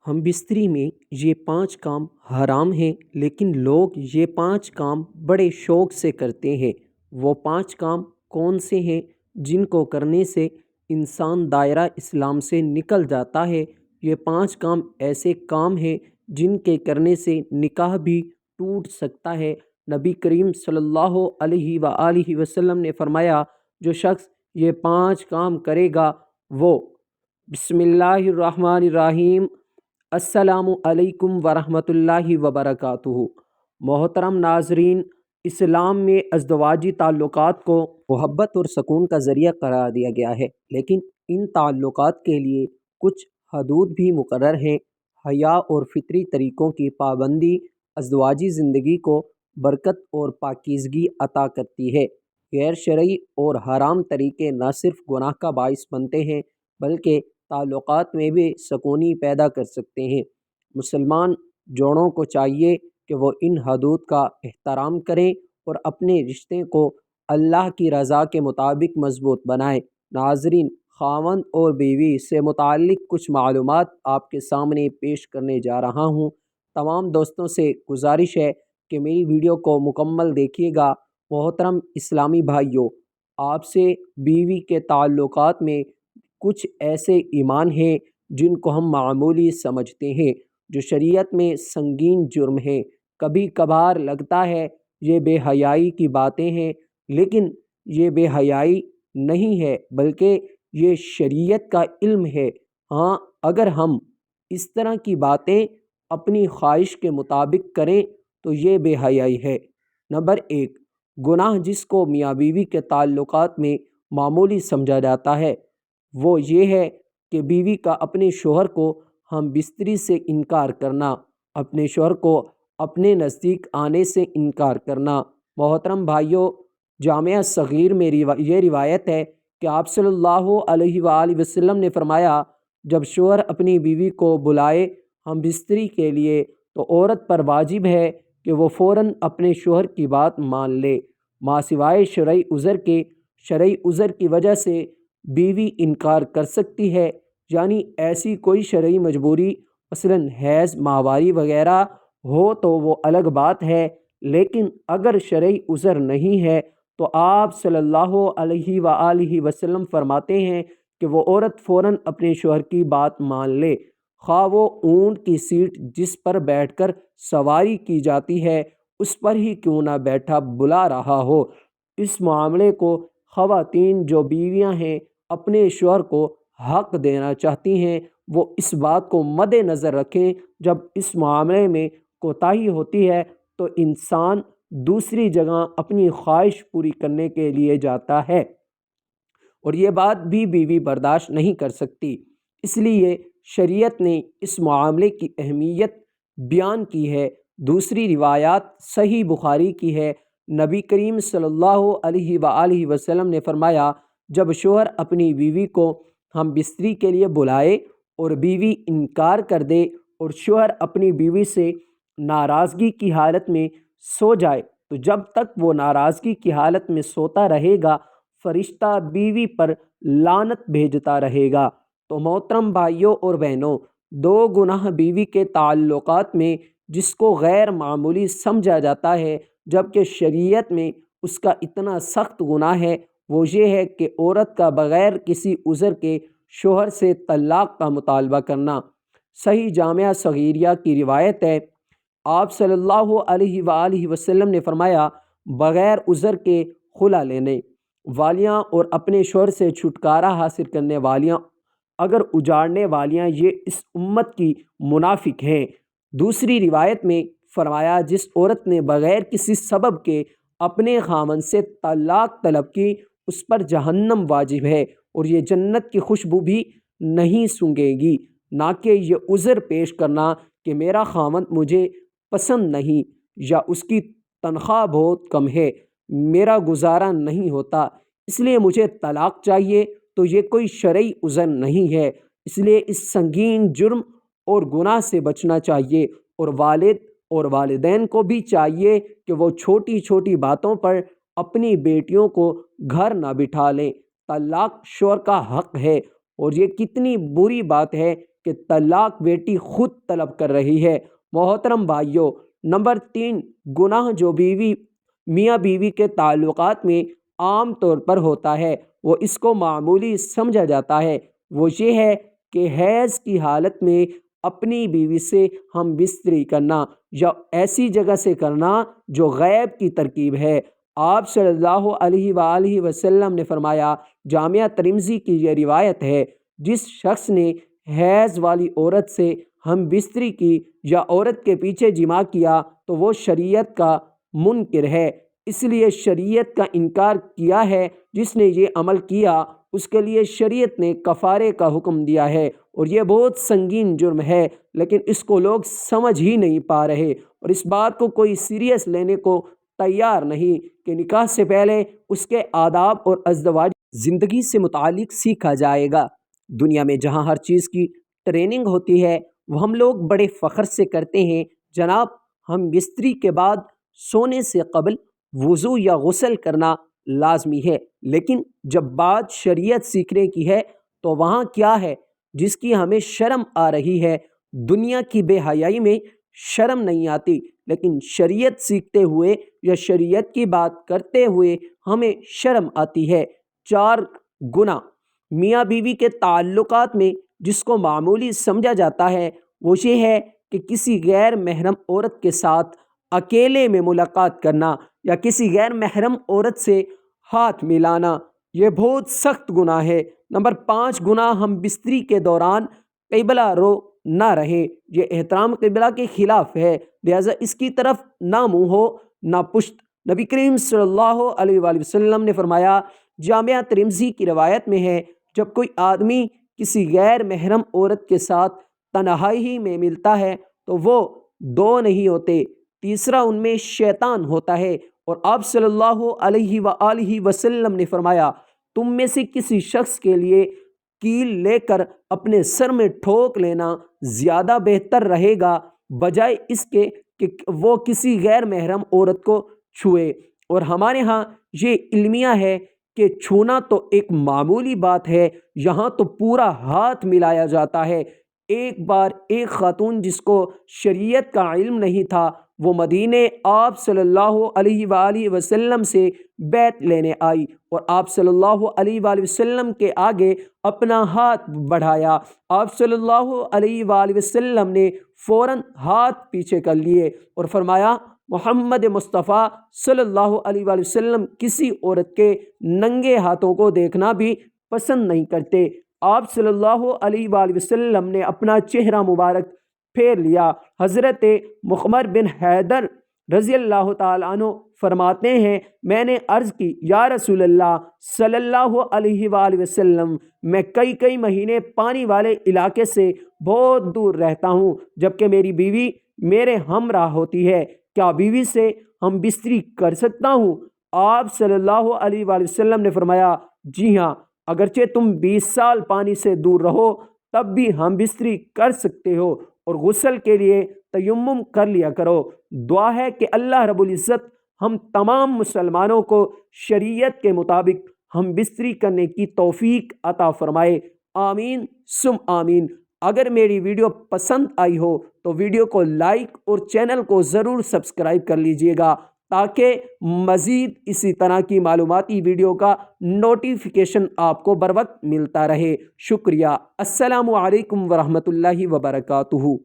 ہم بستری میں یہ 5 کام حرام ہیں، لیکن لوگ یہ 5 کام بڑے شوق سے کرتے ہیں۔ وہ 5 کام کون سے ہیں جن کو کرنے سے انسان دائرہ اسلام سے نکل جاتا ہے؟ یہ 5 کام ایسے کام ہیں جن کے کرنے سے نکاح بھی ٹوٹ سکتا ہے۔ نبی کریم صلی اللہ علیہ وآلہ وسلم نے فرمایا، جو شخص یہ 5 کام کرے گا وہ بسم اللہ الرحمن الرحیم السلام علیکم ورحمۃ اللہ وبرکاتہ۔ محترم ناظرین، اسلام میں ازدواجی تعلقات کو محبت اور سکون کا ذریعہ قرار دیا گیا ہے، لیکن ان تعلقات کے لیے کچھ حدود بھی مقرر ہیں۔ حیا اور فطری طریقوں کی پابندی ازدواجی زندگی کو برکت اور پاکیزگی عطا کرتی ہے۔ غیر شرعی اور حرام طریقے نہ صرف گناہ کا باعث بنتے ہیں بلکہ تعلقات میں بھی سکونی پیدا کر سکتے ہیں۔ مسلمان جوڑوں کو چاہیے کہ وہ ان حدود کا احترام کریں اور اپنے رشتے کو اللہ کی رضا کے مطابق مضبوط بنائیں۔ ناظرین، خاوند اور بیوی سے متعلق کچھ معلومات آپ کے سامنے پیش کرنے جا رہا ہوں۔ تمام دوستوں سے گزارش ہے کہ میری ویڈیو کو مکمل دیکھیے گا۔ محترم اسلامی بھائیوں، آپ سے بیوی کے تعلقات میں کچھ ایسے ایمان ہیں جن کو ہم معمولی سمجھتے ہیں، جو شریعت میں سنگین جرم ہیں۔ کبھی کبھار لگتا ہے یہ بے حیائی کی باتیں ہیں، لیکن یہ بے حیائی نہیں ہے بلکہ یہ شریعت کا علم ہے۔ ہاں، اگر ہم اس طرح کی باتیں اپنی خواہش کے مطابق کریں تو یہ بے حیائی ہے۔ نمبر 1، گناہ جس کو میاں بیوی کے تعلقات میں معمولی سمجھا جاتا ہے وہ یہ ہے کہ بیوی کا اپنے شوہر کو ہم بستری سے انکار کرنا، اپنے شوہر کو اپنے نزدیک آنے سے انکار کرنا۔ محترم بھائیوں، جامعہ صغیر میں یہ روایت ہے کہ آپ صلی اللہ علیہ وآلہ وسلم نے فرمایا، جب شوہر اپنی بیوی کو بلائے ہم بستری کے لیے تو عورت پر واجب ہے کہ وہ فوراً اپنے شوہر کی بات مان لے، ماں سوائے شرعی عذر کے۔ شرعی عذر کی وجہ سے بیوی انکار کر سکتی ہے، یعنی ایسی کوئی شرعی مجبوری مثلاً حیض، ماہواری وغیرہ ہو تو وہ الگ بات ہے، لیکن اگر شرعی عذر نہیں ہے تو آپ صلی اللہ علیہ وآلہ وسلم فرماتے ہیں کہ وہ عورت فوراً اپنے شوہر کی بات مان لے، خواہ وہ اونٹ کی سیٹ جس پر بیٹھ کر سواری کی جاتی ہے اس پر ہی کیوں نہ بیٹھا بلا رہا ہو۔ اس معاملے کو خواتین جو بیویاں ہیں اپنے شوہر کو حق دینا چاہتی ہیں وہ اس بات کو مد نظر رکھیں، جب اس معاملے میں کوتاہی ہوتی ہے تو انسان دوسری جگہ اپنی خواہش پوری کرنے کے لیے جاتا ہے اور یہ بات بھی بیوی برداشت نہیں کر سکتی۔ اس لیے شریعت نے اس معاملے کی اہمیت بیان کی ہے۔ دوسری روایات صحیح بخاری کی ہے، نبی کریم صلی اللہ علیہ وآلہ وسلم نے فرمایا، جب شوہر اپنی بیوی کو ہم بستری کے لیے بلائے اور بیوی انکار کر دے اور شوہر اپنی بیوی سے ناراضگی کی حالت میں سو جائے تو جب تک وہ ناراضگی کی حالت میں سوتا رہے گا فرشتہ بیوی پر لعنت بھیجتا رہے گا۔ تو محترم بھائیوں اور بہنوں، 2 گناہ بیوی کے تعلقات میں جس کو غیر معمولی سمجھا جاتا ہے جبکہ شریعت میں اس کا اتنا سخت گناہ ہے، وہ یہ ہے کہ عورت کا بغیر کسی عذر کے شوہر سے طلاق کا مطالبہ کرنا۔ صحیح جامعہ صغیرہ کی روایت ہے، آپ صلی اللہ علیہ وآلہ وسلم نے فرمایا، بغیر عذر کے خلا لینے والیاں اور اپنے شوہر سے چھٹکارا حاصل کرنے والیاں اگر اجاڑنے والیاں یہ اس امت کی منافق ہیں۔ دوسری روایت میں فرمایا، جس عورت نے بغیر کسی سبب کے اپنے خاوند سے طلاق طلب کی اس پر جہنم واجب ہے اور یہ جنت کی خوشبو بھی نہیں سونگھے گی۔ نہ کہ یہ عذر پیش کرنا کہ میرا خاوند مجھے پسند نہیں یا اس کی تنخواہ بہت کم ہے، میرا گزارا نہیں ہوتا اس لیے مجھے طلاق چاہیے، تو یہ کوئی شرعی عذر نہیں ہے۔ اس لیے اس سنگین جرم اور گناہ سے بچنا چاہیے اور والد اور والدین کو بھی چاہیے کہ وہ چھوٹی چھوٹی باتوں پر اپنی بیٹیوں کو گھر نہ بٹھا لیں۔ طلاق شوہر کا حق ہے اور یہ کتنی بری بات ہے کہ طلاق بیٹی خود طلب کر رہی ہے۔ محترم بھائیوں، نمبر 3 گناہ جو میاں بیوی کے تعلقات میں عام طور پر ہوتا ہے، وہ اس کو معمولی سمجھا جاتا ہے، وہ یہ ہے کہ حیض کی حالت میں اپنی بیوی سے ہم بستری کرنا یا ایسی جگہ سے کرنا جو غیب کی ترکیب ہے۔ آپ صلی اللہ علیہ وآلہ وسلم نے فرمایا، جامعہ ترمذی کی یہ روایت ہے، جس شخص نے حیض والی عورت سے ہم بستری کی یا عورت کے پیچھے جماع کیا تو وہ شریعت کا منکر ہے۔ اس لیے شریعت کا انکار کیا ہے۔ جس نے یہ عمل کیا اس کے لیے شریعت نے کفارے کا حکم دیا ہے، اور یہ بہت سنگین جرم ہے، لیکن اس کو لوگ سمجھ ہی نہیں پا رہے، اور اس بات کو کوئی سیریس لینے کو تیار نہیں کہ نکاح سے پہلے اس کے آداب اور ازدواج زندگی سے متعلق سیکھا جائے گا۔ دنیا میں جہاں ہر چیز کی ٹریننگ ہوتی ہے، وہ ہم لوگ بڑے فخر سے کرتے ہیں، جناب ہم بستری کے بعد سونے سے قبل وضو یا غسل کرنا لازمی ہے، لیکن جب بات شریعت سیکھنے کی ہے تو وہاں کیا ہے جس کی ہمیں شرم آ رہی ہے؟ دنیا کی بے حیائی میں شرم نہیں آتی، لیکن شریعت سیکھتے ہوئے یا شریعت کی بات کرتے ہوئے ہمیں شرم آتی ہے۔ 4 گناہ میاں بیوی کے تعلقات میں جس کو معمولی سمجھا جاتا ہے، وہ یہ ہے کہ کسی غیر محرم عورت کے ساتھ اکیلے میں ملاقات کرنا یا کسی غیر محرم عورت سے ہاتھ ملانا، یہ بہت سخت گناہ ہے۔ نمبر 5 گناہ ہم بستری کے دوران قبلہ رو نہ رہے، یہ احترام قبلہ کے خلاف ہے، لہذا اس کی طرف نہ منہ ہو نہ پشت۔ نبی کریم صلی اللہ علیہ وآلہ وسلم نے فرمایا، جامعہ ترمذی کی روایت میں ہے، جب کوئی آدمی کسی غیر محرم عورت کے ساتھ تنہائی میں ملتا ہے تو وہ 2 نہیں ہوتے، تیسرا ان میں شیطان ہوتا ہے۔ اور آپ صلی اللہ علیہ وآلہ وسلم نے فرمایا، تم میں سے کسی شخص کے لیے کیل لے کر اپنے سر میں ٹھوک لینا زیادہ بہتر رہے گا بجائے اس کے کہ وہ کسی غیر محرم عورت کو چھوئے۔ اور ہمارے ہاں یہ علمیہ ہے کہ چھونا تو ایک معمولی بات ہے، یہاں تو پورا ہاتھ ملایا جاتا ہے۔ ایک بار ایک خاتون جس کو شریعت کا علم نہیں تھا، وہ مدینے آپ صلی اللہ علیہ وآلہ وسلم سے بیعت لینے آئی اور آپ صلی اللہ علیہ وآلہ وسلم کے آگے اپنا ہاتھ بڑھایا۔ آپ صلی اللہ علیہ وآلہ وسلم نے فوراً ہاتھ پیچھے کر لیے اور فرمایا، محمد مصطفیٰ صلی اللہ علیہ وآلہ وسلم کسی عورت کے ننگے ہاتھوں کو دیکھنا بھی پسند نہیں کرتے۔ آپ صلی اللہ علیہ وآلہ وسلم نے اپنا چہرہ مبارک پھیر لیا۔ حضرت مخمر بن حیدر رضی اللہ تعالیٰ عنہ فرماتے ہیں، میں نے عرض کی، یا رسول اللہ صلی اللہ علیہ وآلہ وسلم، میں کئی مہینے پانی والے علاقے سے بہت دور رہتا ہوں جبکہ میری بیوی میرے ہمراہ ہوتی ہے، کیا بیوی سے ہم بستری کر سکتا ہوں؟ آپ صلی اللہ علیہ وآلہ وسلم نے فرمایا، جی ہاں، اگرچہ تم 20 سال پانی سے دور رہو تب بھی ہم بستری کر سکتے ہو، اور غسل کے لیے تیمم کر لیا کرو۔ دعا ہے کہ اللہ رب العزت ہم تمام مسلمانوں کو شریعت کے مطابق ہم بستری کرنے کی توفیق عطا فرمائے، آمین سم آمین۔ اگر میری ویڈیو پسند آئی ہو تو ویڈیو کو لائک اور چینل کو ضرور سبسکرائب کر لیجئے گا تاکہ مزید اسی طرح کی معلوماتی ویڈیو کا نوٹیفیکیشن آپ کو بر وقت ملتا رہے۔ شکریہ۔ السلام علیکم ورحمۃ اللہ وبرکاتہ۔